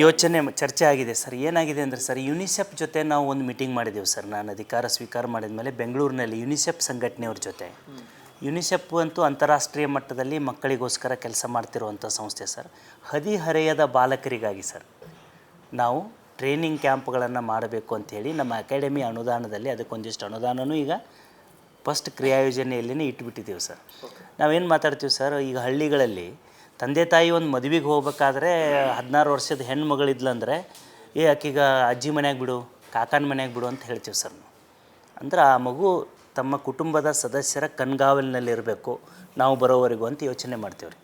ಯೋಚನೆ ಚರ್ಚೆ ಆಗಿದೆ ಸರ್. ಏನಾಗಿದೆ ಅಂದರೆ ಸರ್, ಯುನಿಸೆಫ್ ಜೊತೆ ನಾವು ಒಂದು ಮೀಟಿಂಗ್ ಮಾಡಿದ್ದೇವೆ ಸರ್. ನಾನು ಅಧಿಕಾರ ಸ್ವೀಕಾರ ಮಾಡಿದ ಮೇಲೆ ಬೆಂಗಳೂರಿನಲ್ಲಿ ಯುನಿಸೆಫ್ ಸಂಘಟನೆಯವ್ರ ಜೊತೆ. ಯುನಿಸೆಫ್ ಅಂತೂ ಅಂತಾರಾಷ್ಟ್ರೀಯ ಮಟ್ಟದಲ್ಲಿ ಮಕ್ಕಳಿಗೋಸ್ಕರ ಕೆಲಸ ಮಾಡ್ತಿರುವಂಥ ಸಂಸ್ಥೆ ಸರ್. ಹದಿಹರೆಯದ ಬಾಲಕರಿಗಾಗಿ ಸರ್ ನಾವು ಟ್ರೈನಿಂಗ್ ಕ್ಯಾಂಪ್ಗಳನ್ನು ಮಾಡಬೇಕು ಅಂಥೇಳಿ ನಮ್ಮ ಅಕಾಡೆಮಿ ಅನುದಾನದಲ್ಲಿ ಅದಕ್ಕೊಂದಿಷ್ಟು ಅನುದಾನವೂ ಈಗ ಫಸ್ಟ್ ಕ್ರಿಯಾಯೋಜನೆಯಲ್ಲಿನೇ ಇಟ್ಬಿಟ್ಟಿದ್ದೀವಿ ಸರ್. ನಾವೇನು ಮಾತಾಡ್ತೀವಿ ಸರ್, ಈಗ ಹಳ್ಳಿಗಳಲ್ಲಿ ತಂದೆ ತಾಯಿ ಒಂದು ಮದುವೆಗೆ ಹೋಗ್ಬೇಕಾದ್ರೆ 16 ವರ್ಷದ ಹೆಣ್ಣು ಮಗಳಿದ್ಲಂದರೆ ಆಕೀಗ ಅಜ್ಜಿ ಮನ್ಯಾಗ ಬಿಡು, ಕಾಕನ ಮನ್ಯಾಗ ಬಿಡು ಅಂತ ಹೇಳ್ತೀವಿ ಸರ್ ನಾವು. ಅಂದ್ರೆ ಆ ಮಗು ತಮ್ಮ ಕುಟುಂಬದ ಸದಸ್ಯರ ಕಣ್ಗಾವಲಿನಲ್ಲಿರಬೇಕು ನಾವು ಬರೋವರೆಗೂ ಅಂತ ಯೋಚನೆ ಮಾಡ್ತೀವಿ ರೀ.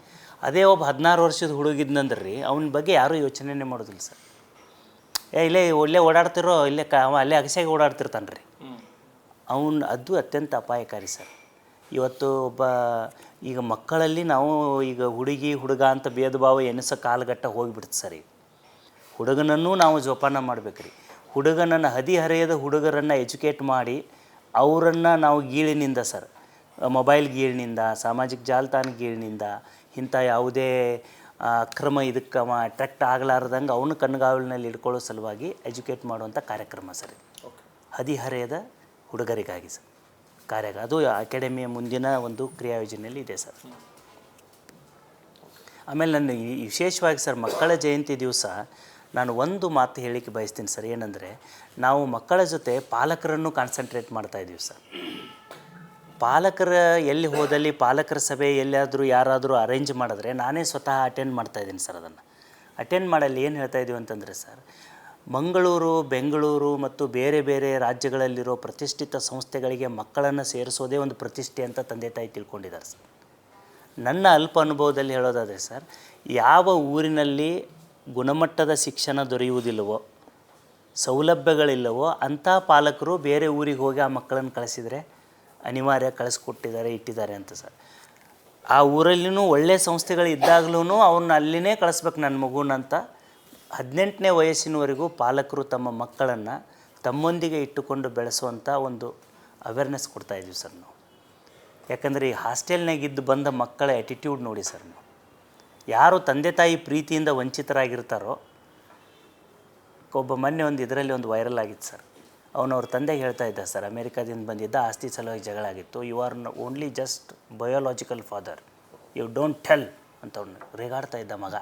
ಅದೇ ಒಬ್ಬ 16 ವರ್ಷದ ಹುಡುಗಿದ್ನಂದ್ರೆ ರೀ ಅವನ ಬಗ್ಗೆ ಯಾರೂ ಯೋಚನೆನೇ ಮಾಡೋದಿಲ್ಲ ಸರ್. ಇಲ್ಲೇ ಓಡಾಡ್ತಿರೋ ಅವ ಅಲ್ಲೇ ಅಗಸ್ಯಾಗಿ ಓಡಾಡ್ತಿರ್ತಾನೆ ರೀ ಅವನು. ಅದು ಅತ್ಯಂತ ಅಪಾಯಕಾರಿ ಸರ್. ಇವತ್ತು ಈಗ ಮಕ್ಕಳಲ್ಲಿ ನಾವು ಈಗ ಹುಡುಗಿ ಹುಡುಗ ಅಂತ ಭೇದ ಭಾವ ಎನಿಸೋ ಕಾಲಘಟ್ಟ ಹೋಗಿಬಿಡ್ತು ಸರ್. ಈಗ ಹುಡುಗನನ್ನು ನಾವು ಜೋಪಾನ ಮಾಡ್ಬೇಕು ರೀ. ಹುಡುಗನನ್ನು ಹದಿಹರೆಯದ ಹುಡುಗರನ್ನು ಎಜುಕೇಟ್ ಮಾಡಿ ಅವರನ್ನು ನಾವು ಗೀಳಿನಿಂದ ಸರ್, ಮೊಬೈಲ್ ಗೀಳಿನಿಂದ, ಸಾಮಾಜಿಕ ಜಾಲತಾಣ ಗೀಳಿನಿಂದ, ಇಂಥ ಯಾವುದೇ ಅಕ್ರಮ ಇದಕ್ಕೆ ಅಟ್ರಾಕ್ಟ್ ಆಗಲಾರ್ದಂಗೆ ಅವನು ಕಣ್ಗಾವಲಿನಲ್ಲಿ ಇಟ್ಕೊಳ್ಳೋ ಸಲುವಾಗಿ ಎಜುಕೇಟ್ ಮಾಡುವಂಥ ಕಾರ್ಯಕ್ರಮ ಸರ್. ಹದಿಹರೆಯದ ಹುಡುಗರಿಗಾಗಿ ಸರ್ ಅದು ಅಕಾಡೆಮಿಯ ಮುಂದಿನ ಒಂದು ಕ್ರಿಯಾಯೋಜನೆಯಲ್ಲಿ ಇದೆ ಸರ್. ಆಮೇಲೆ ನಾನು ವಿಶೇಷವಾಗಿ ಸರ್ ಮಕ್ಕಳ ಜಯಂತಿ ದಿವಸ ನಾನು ಒಂದು ಮಾತು ಹೇಳಿಕೆ ಬಯಸ್ತೀನಿ ಸರ್. ಏನಂದರೆ ನಾವು ಮಕ್ಕಳ ಜೊತೆ ಪಾಲಕರನ್ನು ಕಾನ್ಸಂಟ್ರೇಟ್ ಮಾಡ್ತಾಯಿದ್ದೀವಿ ಸರ್. ಪಾಲಕರ ಎಲ್ಲಿ ಹೋದಲ್ಲಿ ಪಾಲಕರ ಸಭೆ ಎಲ್ಲಿಯಾದರೂ ಯಾರಾದರೂ ಅರೇಂಜ್ ಮಾಡಿದ್ರೆ ನಾನೇ ಸ್ವತಃ ಅಟೆಂಡ್ ಮಾಡ್ತಾಯಿದ್ದೀನಿ ಸರ್. ಅದನ್ನು ಅಟೆಂಡ್ ಮಾಡಲ್ಲಿ ಏನು ಹೇಳ್ತಾಯಿದ್ದೀವಿ ಅಂತಂದರೆ ಸರ್, ಮಂಗಳೂರು, ಬೆಂಗಳೂರು ಮತ್ತು ಬೇರೆ ಬೇರೆ ರಾಜ್ಯಗಳಲ್ಲಿರೋ ಪ್ರತಿಷ್ಠಿತ ಸಂಸ್ಥೆಗಳಿಗೆ ಮಕ್ಕಳನ್ನು ಸೇರಿಸೋದೇ ಒಂದು ಪ್ರತಿಷ್ಠೆ ಅಂತ ತಂದೆ ತಾಯಿ ತಿಳ್ಕೊಂಡಿದ್ದಾರೆ ಸರ್. ನನ್ನ ಅಲ್ಪ ಅನುಭವದಲ್ಲಿ ಹೇಳೋದಾದರೆ ಸರ್, ಯಾವ ಊರಿನಲ್ಲಿ ಗುಣಮಟ್ಟದ ಶಿಕ್ಷಣ ದೊರೆಯುವುದಿಲ್ಲವೋ, ಸೌಲಭ್ಯಗಳಿಲ್ಲವೋ ಅಂಥ ಪಾಲಕರು ಬೇರೆ ಊರಿಗೆ ಹೋಗಿ ಆ ಮಕ್ಕಳನ್ನು ಕಳಿಸಿದರೆ ಅನಿವಾರ್ಯ ಇಟ್ಟಿದ್ದಾರೆ ಅಂತ ಸರ್. ಆ ಊರಲ್ಲಿನೂ ಒಳ್ಳೆಯ ಸಂಸ್ಥೆಗಳು ಇದ್ದಾಗಲೂ ಅವ್ರನ್ನ ಅಲ್ಲಿನೇ ಕಳಿಸ್ಬೇಕು ನನ್ನ ಮಗುನಂತ 18ನೇ ವಯಸ್ಸಿನವರೆಗೂ ಪಾಲಕರು ತಮ್ಮ ಮಕ್ಕಳನ್ನು ತಮ್ಮೊಂದಿಗೆ ಇಟ್ಟುಕೊಂಡು ಬೆಳೆಸುವಂಥ ಒಂದು ಅವೇರ್ನೆಸ್ ಕೊಡ್ತಾಯಿದ್ದೀವಿ ಸರ್ ನಾವು. ಯಾಕಂದರೆ ಈ ಹಾಸ್ಟೆಲ್ನಾಗಿದ್ದು ಬಂದ ಮಕ್ಕಳ ಆ್ಯಟಿಟ್ಯೂಡ್ ನೋಡಿ ಸರ್. ನಾವು ಯಾರು ತಂದೆ ತಾಯಿ ಪ್ರೀತಿಯಿಂದ ವಂಚಿತರಾಗಿರ್ತಾರೋ, ಮೊನ್ನೆ ಇದರಲ್ಲಿ ಒಂದು ವೈರಲ್ ಆಗಿತ್ತು ಸರ್. ಅವ್ರ ತಂದೆಗೆ ಹೇಳ್ತಾ ಇದ್ದ ಸರ್, ಅಮೇರಿಕಾದಿಂದ ಬಂದಿದ್ದ, ಆಸ್ತಿ ಸಲುವಾಗಿ ಜಗಳ ಆಗಿತ್ತು. You are only just biological father, you don't tell ಅಂತ ಅವ್ನು ರೇಗಾಡ್ತಾ ಇದ್ದ ಮಗ.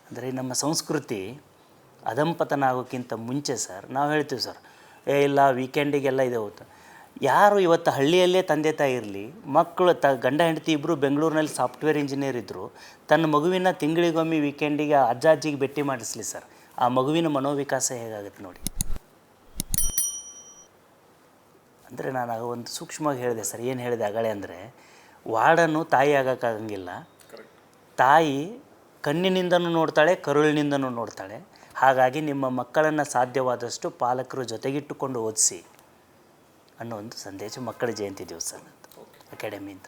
ಅಂದರೆ ನಮ್ಮ ಸಂಸ್ಕೃತಿ ಅಧಂಪತನ ಆಗೋಕ್ಕಿಂತ ಮುಂಚೆ ಸರ್ ನಾವು ಹೇಳ್ತೀವಿ ಸರ್, ಇಲ್ಲ ವೀಕೆಂಡಿಗೆಲ್ಲ ಇದೆ ಹೋಗ್ತು. ಯಾರು ಇವತ್ತು ಹಳ್ಳಿಯಲ್ಲೇ ತಂದೆ ತಾಯಿ ಇರಲಿ, ಮಕ್ಕಳು ಗಂಡ ಹೆಂಡತಿ ಇಬ್ಬರು ಬೆಂಗಳೂರಿನಲ್ಲಿ ಸಾಫ್ಟ್ವೇರ್ ಇಂಜಿನಿಯರ್ ಇದ್ದರು, ತನ್ನ ಮಗುವಿನ ತಿಂಗಳಿಗೊಮ್ಮೆ ವೀಕೆಂಡಿಗೆ ಅಜ್ಜಿಗೆ ಭೇಟಿ ಮಾಡಿಸ್ಲಿ ಸರ್, ಆ ಮಗುವಿನ ಮನೋವಿಕಾಸ ಹೇಗಾಗುತ್ತೆ ನೋಡಿ. ಅಂದರೆ ನಾನು ಒಂದು ಸೂಕ್ಷ್ಮವಾಗಿ ಹೇಳಿದೆ ಸರ್. ಏನು ಹೇಳಿದೆ ಆಗಲೇ ಅಂದರೆ, ವಾರ್ಡನ್ನು ತಾಯಿ ಆಗೋಕ್ಕಾಗಂಗಿಲ್ಲ. ತಾಯಿ ಕಣ್ಣಿನಿಂದನೂ ನೋಡ್ತಾಳೆ, ಕರುಳಿನಿಂದನೂ ನೋಡ್ತಾಳೆ. ಹಾಗಾಗಿ ನಿಮ್ಮ ಮಕ್ಕಳನ್ನು ಸಾಧ್ಯವಾದಷ್ಟು ಪಾಲಕರು ಜೊತೆಗಿಟ್ಟುಕೊಂಡು ಓದಿಸಿ ಅನ್ನೋ ಒಂದು ಸಂದೇಶ ಮಕ್ಕಳ ಜಯಂತಿ ದಿವಸ ಅಕಾಡೆಮಿಯಿಂದ